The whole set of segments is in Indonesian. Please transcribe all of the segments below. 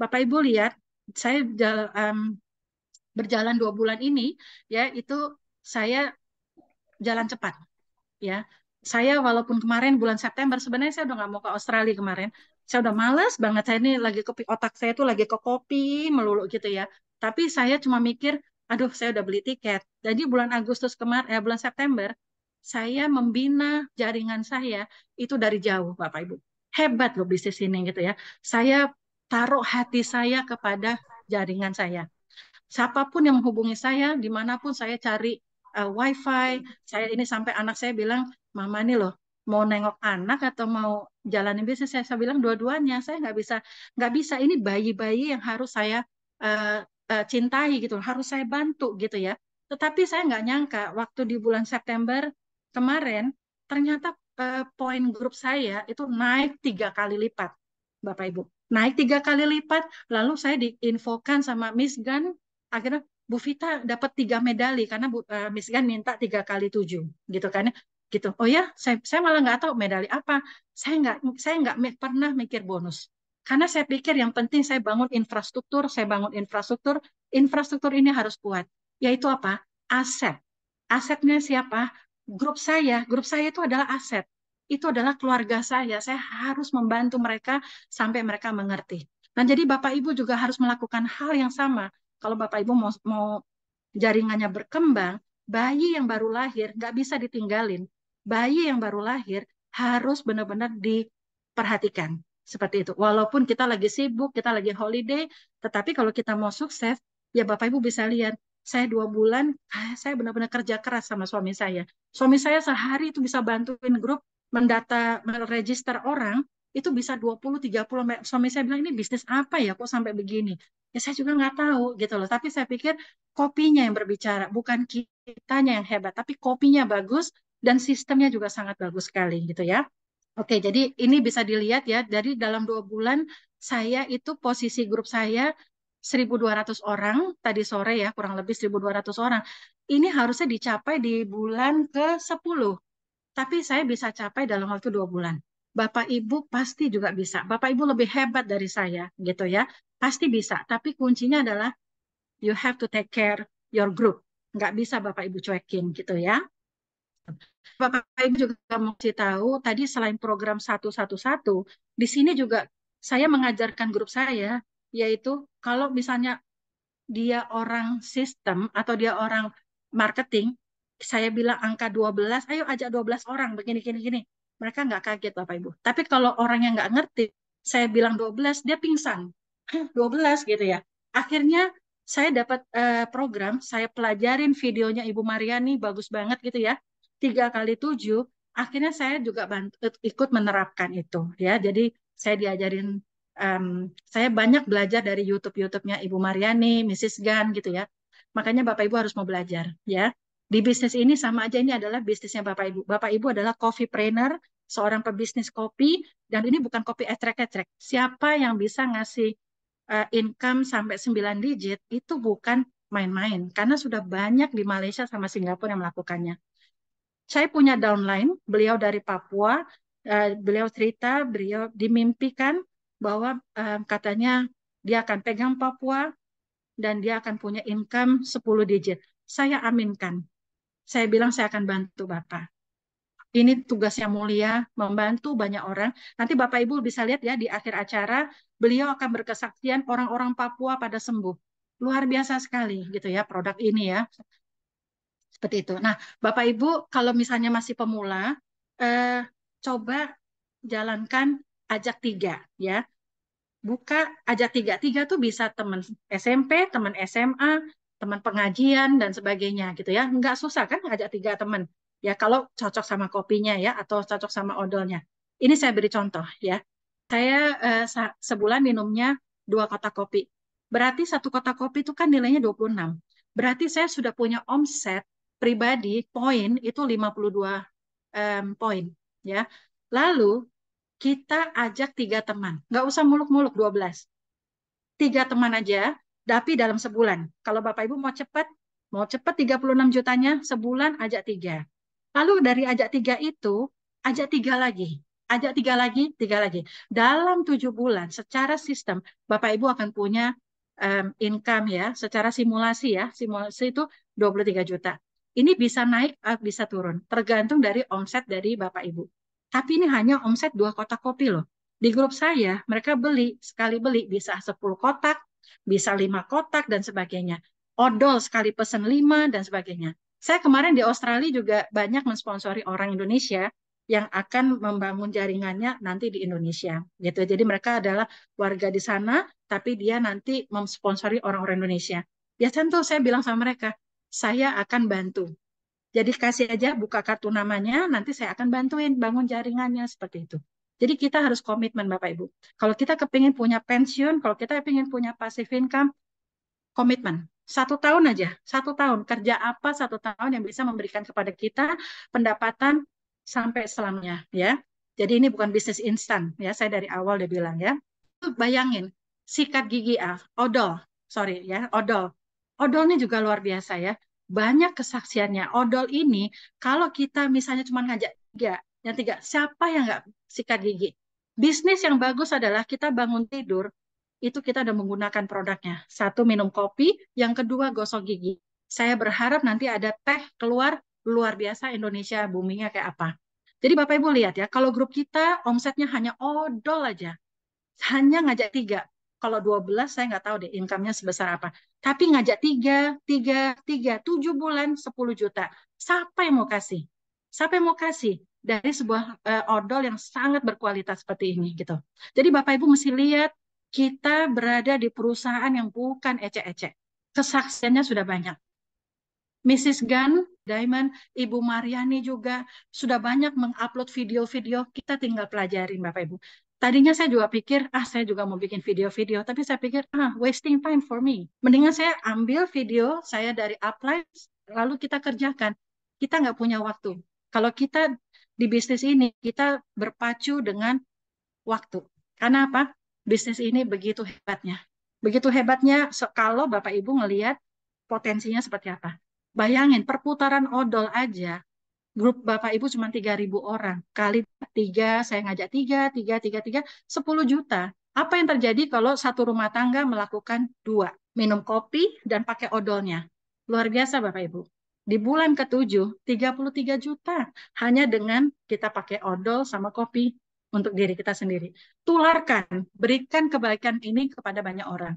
Bapak Ibu lihat, saya berjalan 2 bulan ini, ya itu saya jalan cepat. Ya, saya walaupun kemarin bulan September sebenarnya saya udah nggak mau ke Australia kemarin. Saya udah malas banget. Saya ini lagi kopi otak saya tuh lagi ke kopi melulu gitu ya. Tapi saya cuma mikir, aduh saya udah beli tiket. Jadi bulan Agustus kemarin, bulan September, saya membina jaringan saya itu dari jauh, Bapak Ibu. Hebat loh bisnis ini gitu ya. Saya taruh hati saya kepada jaringan saya. Siapapun yang menghubungi saya, dimanapun saya cari WiFi, saya ini sampai anak saya bilang, Mama ini loh, mau nengok anak atau mau jalanin bisnis, saya bilang dua-duanya, saya nggak bisa, ini bayi-bayi yang harus saya uh, cintai gitu, harus saya bantu gitu ya. Tetapi saya nggak nyangka, waktu di bulan September kemarin, ternyata poin grup saya itu naik 3 kali lipat, Bapak Ibu. Naik 3 kali lipat, lalu saya diinfokan sama Miss Gan, akhirnya Bu Vita dapat 3 medali karena Miss Gan minta 3 kali 7 gitu kan ya. Gitu. Oh ya, saya malah nggak tahu medali apa. Saya nggak pernah mikir bonus. Karena saya pikir yang penting saya bangun infrastruktur, infrastruktur ini harus kuat. Yaitu apa? Aset. Asetnya siapa? Grup saya itu adalah aset. Itu adalah keluarga saya. Saya harus membantu mereka sampai mereka mengerti. Nah, jadi Bapak Ibu juga harus melakukan hal yang sama. Kalau Bapak Ibu mau jaringannya berkembang, bayi yang baru lahir nggak bisa ditinggalin. Bayi yang baru lahir harus benar-benar diperhatikan. Seperti itu. Walaupun kita lagi sibuk, kita lagi holiday, tetapi kalau kita mau sukses, ya Bapak Ibu bisa lihat, saya 2 bulan, saya benar-benar kerja keras sama suami saya. Suami saya sehari itu bisa bantuin grup mendata, meregister orang, itu bisa 20-30. Suami saya bilang, ini bisnis apa ya, kok sampai begini? Ya saya juga nggak tahu gitu loh. Tapi saya pikir kopinya yang berbicara, bukan kitanya yang hebat, tapi kopinya bagus dan sistemnya juga sangat bagus sekali gitu ya. Oke, jadi ini bisa dilihat ya, dari dalam 2 bulan saya itu posisi grup saya 1.200 orang tadi sore ya, kurang lebih 1.200 orang. Ini harusnya dicapai di bulan ke-10, tapi saya bisa capai dalam waktu 2 bulan. Bapak Ibu pasti juga bisa. Bapak Ibu lebih hebat dari saya gitu ya. Pasti bisa, tapi kuncinya adalah you have to take care your group. Nggak bisa Bapak Ibu cuekin gitu ya. Bapak Ibu juga mau kasih tahu, tadi selain program 111, di sini juga saya mengajarkan grup saya, yaitu kalau misalnya dia orang sistem atau dia orang marketing, saya bilang angka 12, ayo ajak 12 orang, begini, gini, gini. Mereka nggak kaget Bapak Ibu. Tapi kalau orang yang nggak ngerti, saya bilang 12, dia pingsan. Hah, 12 gitu ya. Akhirnya saya dapat program, saya pelajarin videonya Ibu Mariani, bagus banget gitu ya. 3 kali 7, akhirnya saya juga ikut menerapkan itu ya. Jadi saya diajarin, em, saya banyak belajar dari YouTube-nya Ibu Mariani, Mrs. Gan gitu ya. Makanya Bapak Ibu harus mau belajar ya. Di bisnis ini sama aja, ini adalah bisnisnya Bapak Ibu. Bapak Ibu adalah coffee trainer, seorang pebisnis kopi, dan ini bukan kopi ecrek-ecrek. Siapa yang bisa ngasih income sampai 9 digit itu bukan main-main, karena sudah banyak di Malaysia sama Singapura yang melakukannya. Saya punya downline, beliau dari Papua, beliau cerita, beliau dimimpikan bahwa katanya dia akan pegang Papua dan dia akan punya income 10 digit. Saya aminkan. Saya bilang saya akan bantu Bapak. Ini tugas yang mulia, membantu banyak orang. Nanti Bapak Ibu bisa lihat ya di akhir acara, beliau akan berkesaksian orang-orang Papua pada sembuh. Luar biasa sekali gitu ya produk ini ya. Seperti itu. Nah, Bapak Ibu kalau misalnya masih pemula, eh, coba jalankan ajak tiga ya. Buka ajak tiga. Tiga tuh bisa teman SMP, teman SMA, teman pengajian dan sebagainya gitu ya. Nggak susah kan ngajak 3 teman. Ya kalau cocok sama kopinya ya atau cocok sama odolnya. Ini saya beri contoh ya. Saya sebulan minumnya 2 kotak kopi. Berarti 1 kotak kopi itu kan nilainya 26. Berarti saya sudah punya omset pribadi poin itu 52 poin ya. Lalu kita ajak 3 teman. Nggak usah muluk-muluk 12. 3 teman aja, tapi dalam sebulan. Kalau Bapak Ibu mau cepat 36 jutanya, sebulan ajak 3. Lalu dari ajak 3 itu, ajak 3 lagi. ajak tiga lagi. Dalam 7 bulan, secara sistem, Bapak Ibu akan punya income ya, secara simulasi itu 23 juta. Ini bisa naik, bisa turun, tergantung dari omset dari Bapak Ibu. Tapi ini hanya omset 2 kotak kopi loh. Di grup saya, mereka sekali beli bisa 10 kotak, bisa 5 kotak, dan sebagainya. Odol sekali pesen 5, dan sebagainya. Saya kemarin di Australia juga banyak mensponsori orang Indonesia yang akan membangun jaringannya nanti di Indonesia gitu. Jadi mereka adalah warga di sana, tapi dia nanti memsponsori orang-orang Indonesia. Ya tentu saya bilang sama mereka, saya akan bantu. Jadi kasih aja buka kartu namanya, nanti saya akan bantuin bangun jaringannya seperti itu. Jadi kita harus komitmen Bapak Ibu. Kalau kita kepingin punya pensiun, kalau kita kepingin punya passive income, komitmen. 1 tahun aja, 1 tahun. Kerja apa 1 tahun yang bisa memberikan kepada kita pendapatan sampai selamanya, ya. Jadi ini bukan bisnis instan, ya. Saya dari awal udah bilang, ya. Bayangin, sikat gigi odol, sorry ya, odol. Odol ini juga luar biasa ya. Banyak kesaksiannya. Odol ini, kalau kita misalnya cuma ngajak yang tiga, siapa yang nggak sikat gigi? Bisnis yang bagus adalah kita bangun tidur, itu kita udah menggunakan produknya. Satu, minum kopi, yang kedua, gosok gigi. Saya berharap nanti ada teh keluar luar biasa Indonesia boomingnya kayak apa. Jadi Bapak Ibu lihat ya, kalau grup kita omsetnya hanya odol aja, hanya ngajak tiga. Kalau 12 saya nggak tahu deh income-nya sebesar apa. Tapi ngajak tiga, tiga, tiga, 7 bulan 10 juta. Siapa yang mau kasih? Siapa yang mau kasih dari sebuah odol yang sangat berkualitas seperti ini gitu. Jadi Bapak Ibu mesti lihat kita berada di perusahaan yang bukan ecek-ecek. Kesaksiannya sudah banyak. Mrs. Gunn, Diamond, Ibu Mariani juga sudah banyak mengupload video-video, kita tinggal pelajarin Bapak Ibu. Tadinya saya juga pikir, saya juga mau bikin video-video, tapi saya pikir, wasting time for me. Mendingan saya ambil video saya dari upline, lalu kita kerjakan. Kita nggak punya waktu. Kalau kita di bisnis ini, kita berpacu dengan waktu. Karena apa? Bisnis ini begitu hebatnya. Begitu hebatnya kalau Bapak Ibu ngelihat potensinya seperti apa. Bayangin, perputaran odol aja, grup Bapak Ibu cuma 3.000 orang. Kali tiga, saya ngajak tiga, 10 juta. Apa yang terjadi kalau satu rumah tangga melakukan dua? Minum kopi dan pakai odolnya. Luar biasa Bapak Ibu. Di bulan ke-7, 33 juta. Hanya dengan kita pakai odol sama kopi untuk diri kita sendiri. Tularkan, berikan kebaikan ini kepada banyak orang.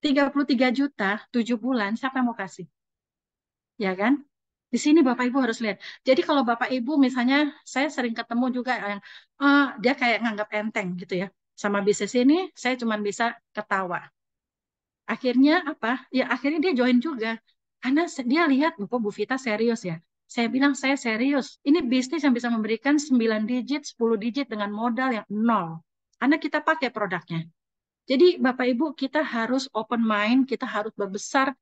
33 juta, 7 bulan, siapa yang mau kasih? Ya kan? Di sini Bapak Ibu harus lihat. Jadi kalau Bapak Ibu misalnya saya sering ketemu juga yang dia kayak nganggap enteng gitu ya. Sama bisnis ini saya cuma bisa ketawa. Akhirnya apa? Ya akhirnya dia join juga. Karena dia lihat, kok Bu Vita serius ya. Saya bilang saya serius. Ini bisnis yang bisa memberikan 9 digit, 10 digit dengan modal yang nol. Karena kita pakai produknya. Jadi Bapak Ibu kita harus open mind, kita harus berbesar,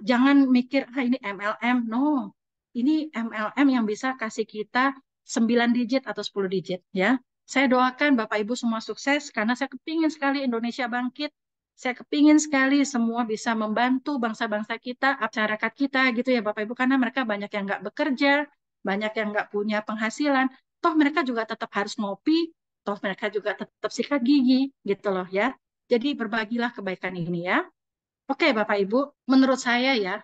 jangan mikir ini MLM, no. Ini MLM yang bisa kasih kita 9 digit atau 10 digit ya. Saya doakan Bapak Ibu semua sukses karena saya kepingin sekali Indonesia bangkit. Saya kepingin sekali semua bisa membantu bangsa-bangsa kita, masyarakat kita gitu ya Bapak Ibu karena mereka banyak yang nggak bekerja, banyak yang nggak punya penghasilan. Toh mereka juga tetap harus ngopi, toh mereka juga tetap sikat gigi gitu loh ya. Jadi berbagilah kebaikan ini ya. Oke Bapak Ibu, menurut saya ya,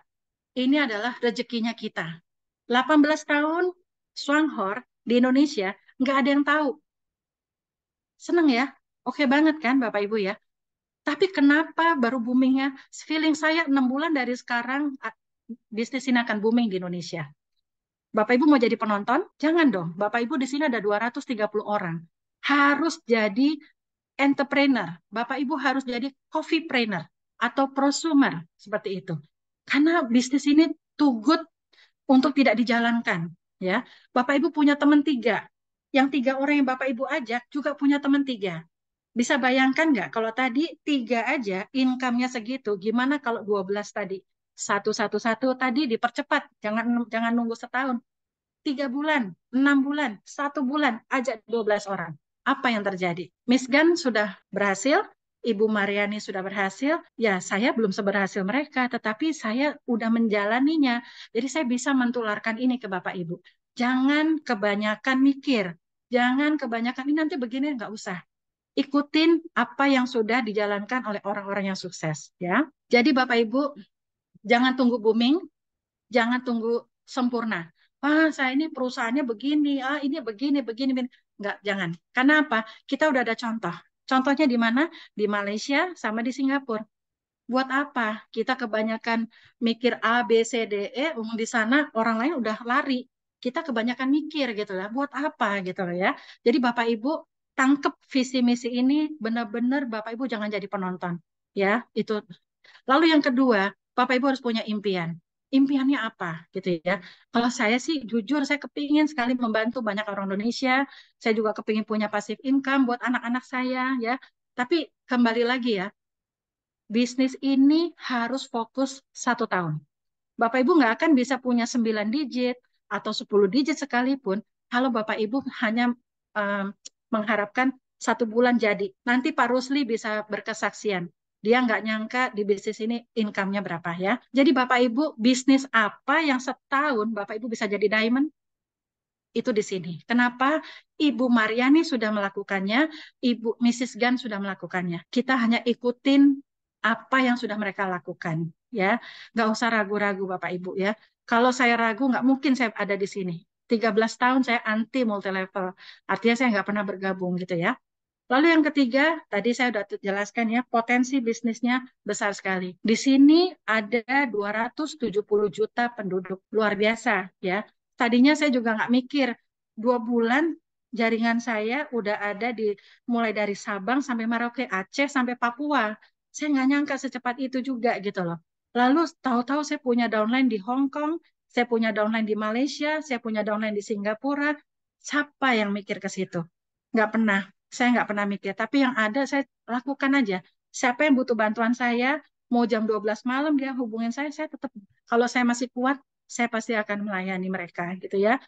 ini adalah rezekinya kita. 18 tahun Swanghor di Indonesia, nggak ada yang tahu. Seneng ya? Oke banget kan Bapak Ibu ya? Tapi kenapa baru boomingnya? Feeling saya 6 bulan dari sekarang bisnis ini akan booming di Indonesia. Bapak Ibu mau jadi penonton? Jangan dong. Bapak Ibu di sini ada 230 orang. Harus jadi entrepreneur. Bapak Ibu harus jadi coffeepreneur atau prosumer seperti itu. Karena bisnis ini too good untuk tidak dijalankan, ya. Bapak Ibu punya teman tiga. Yang 3 orang yang Bapak Ibu ajak juga punya teman tiga. Bisa bayangkan nggak kalau tadi tiga aja income-nya segitu, gimana kalau 12 tadi? Satu tadi dipercepat, jangan jangan nunggu setahun. 3 bulan, 6 bulan, 1 bulan, ajak 12 orang. Apa yang terjadi? Miss Gun sudah berhasil, Ibu Mariani sudah berhasil, ya saya belum seberhasil mereka, tetapi saya udah menjalaninya. Jadi saya bisa mentularkan ini ke Bapak Ibu. Jangan kebanyakan mikir, Jangan kebanyakan ini nanti begini, nggak usah. Ikutin apa yang sudah dijalankan oleh orang-orang yang sukses, ya. Jadi Bapak Ibu, jangan tunggu booming, jangan tunggu sempurna. Wah, saya ini perusahaannya begini, ini begini, begini, begini. Enggak, jangan. Karena apa? Kita udah ada contoh. Contohnya di mana? Di Malaysia sama di Singapura. Buat apa? Kita kebanyakan mikir A, B, C, D, E, di sana orang lain udah lari. Kita kebanyakan mikir gitu lah. Buat apa gitu loh ya. Jadi Bapak Ibu tangkep visi misi ini benar-benar Bapak Ibu jangan jadi penonton. Ya, itu. Lalu yang kedua, Bapak Ibu harus punya impian. Impiannya apa gitu ya. Kalau saya sih jujur saya kepingin sekali membantu banyak orang Indonesia. Saya juga kepingin punya passive income buat anak-anak saya ya. Tapi kembali lagi ya, bisnis ini harus fokus 1 tahun. Bapak Ibu nggak akan bisa punya 9 digit atau 10 digit sekalipun kalau Bapak Ibu hanya um, mengharapkan 1 bulan jadi. Nanti Pak Rusli bisa berkesaksian. Dia nggak nyangka di bisnis ini income-nya berapa ya. Jadi Bapak Ibu bisnis apa yang setahun Bapak Ibu bisa jadi diamond? Itu di sini. Kenapa Ibu Mariani sudah melakukannya, Ibu Mrs. Gan sudah melakukannya. Kita hanya ikutin apa yang sudah mereka lakukan, ya. Nggak usah ragu-ragu Bapak Ibu ya. Kalau saya ragu, nggak mungkin saya ada di sini. 13 tahun saya anti multi level. Artinya saya nggak pernah bergabung gitu ya. Lalu yang ketiga, tadi saya sudah jelaskan ya, potensi bisnisnya besar sekali. Di sini ada 270 juta penduduk, luar biasa ya. Tadinya saya juga nggak mikir, 2 bulan jaringan saya udah ada di mulai dari Sabang sampai Merauke, Aceh sampai Papua. Saya nggak nyangka secepat itu juga gitu loh. Lalu tahu-tahu saya punya downline di Hong Kong, saya punya downline di Malaysia, saya punya downline di Singapura. Siapa yang mikir ke situ? Nggak pernah. Saya nggak pernah mikir. Tapi yang ada saya lakukan aja. Siapa yang butuh bantuan saya, mau jam 12 malam dia hubungin saya tetap. Kalau saya masih kuat, saya pasti akan melayani mereka gitu ya.